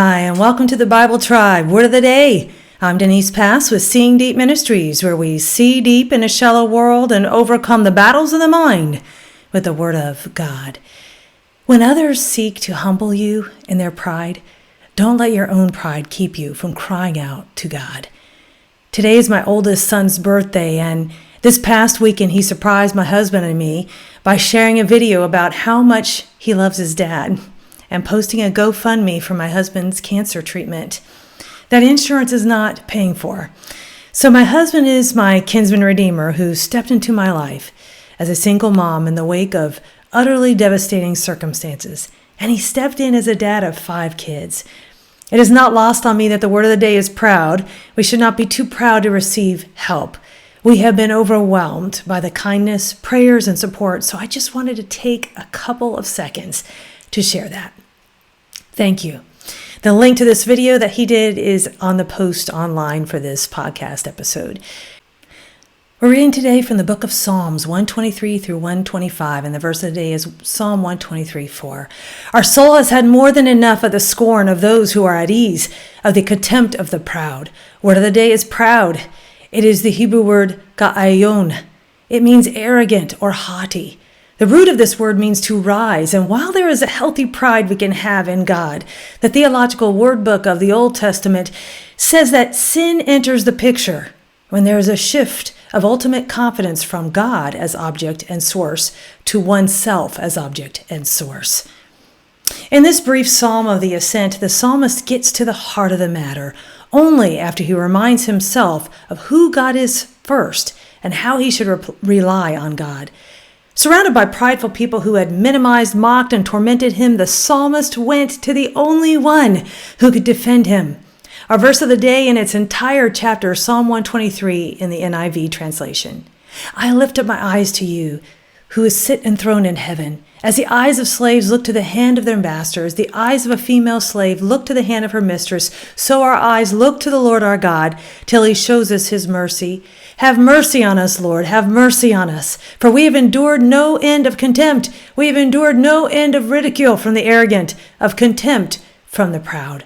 Hi, and welcome to the Bible Tribe, Word of the Day. I'm Denise Pass with Seeing Deep Ministries, where we see deep in a shallow world and overcome the battles of the mind with the Word of God. When others seek to humble you in their pride, don't let your own pride keep you from crying out to God. Today is my oldest son's birthday, and this past weekend he surprised my husband and me by sharing a video about how much he loves his dad and posting a GoFundMe for my husband's cancer treatment that insurance is not paying for. So my husband is my kinsman redeemer who stepped into my life as a single mom in the wake of utterly devastating circumstances, and he stepped in as a dad of 5 kids. It is not lost on me that the Word of the Day is proud. We should not be too proud to receive help. We have been overwhelmed by the kindness, prayers, and support, so I just wanted to take a couple of seconds to share that. Thank you. The link to this video that he did is on the post online for this podcast episode. We're reading today from the book of Psalms 123 through 125, and the verse of the day is Psalm 123:4. Our soul has had more than enough of the scorn of those who are at ease, of the contempt of the proud. Word of the day is proud. It is the Hebrew word ga'ayon. It means arrogant or haughty. The root of this word means to rise, and while there is a healthy pride we can have in God, the theological word book of the Old Testament says that sin enters the picture when there is a shift of ultimate confidence from God as object and source to oneself as object and source. In this brief psalm of the ascent, the psalmist gets to the heart of the matter only after he reminds himself of who God is first and how he should rely on God. Surrounded by prideful people who had minimized, mocked, and tormented him, the psalmist went to the only one who could defend him. Our verse of the day in its entire chapter, Psalm 123 in the NIV translation. I lift up my eyes to you, who is sit enthroned in heaven. As the eyes of slaves look to the hand of their masters, the eyes of a female slave look to the hand of her mistress, so our eyes look to the Lord our God, till he shows us his mercy. Have mercy on us, Lord, have mercy on us. For we have endured no end of contempt. We have endured no end of ridicule from the arrogant, of contempt from the proud.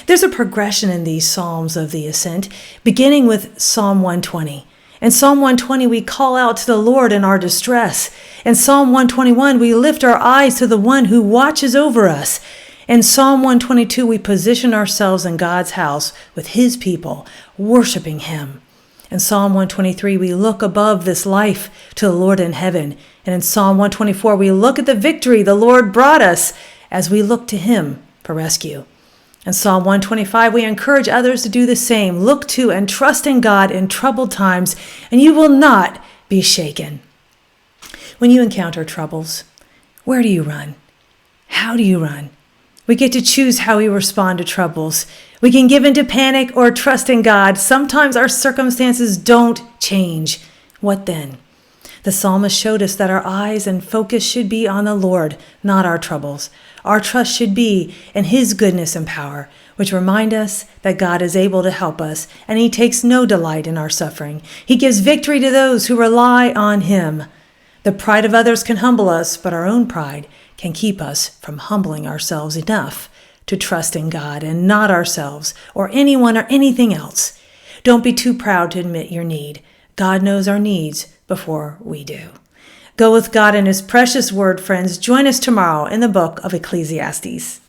There's a progression in these Psalms of the Ascent, beginning with Psalm 120. In Psalm 120, we call out to the Lord in our distress. In Psalm 121, we lift our eyes to the one who watches over us. In Psalm 122, we position ourselves in God's house with his people, worshiping him. In Psalm 123, we look above this life to the Lord in heaven. And in Psalm 124, we look at the victory the Lord brought us as we look to him for rescue. In Psalm 125, we encourage others to do the same. Look to and trust in God in troubled times, and you will not be shaken. When you encounter troubles, where do you run? How do you run? We get to choose how we respond to troubles. We can give in to panic or trust in God. Sometimes our circumstances don't change. What then? The psalmist showed us that our eyes and focus should be on the Lord, not our troubles. Our trust should be in his goodness and power, which remind us that God is able to help us, and he takes no delight in our suffering. He gives victory to those who rely on him. The pride of others can humble us, but our own pride can keep us from humbling ourselves enough to trust in God and not ourselves or anyone or anything else. Don't be too proud to admit your need. God knows our needs before we do. Go with God in his precious word, friends. Join us tomorrow in the book of Ecclesiastes.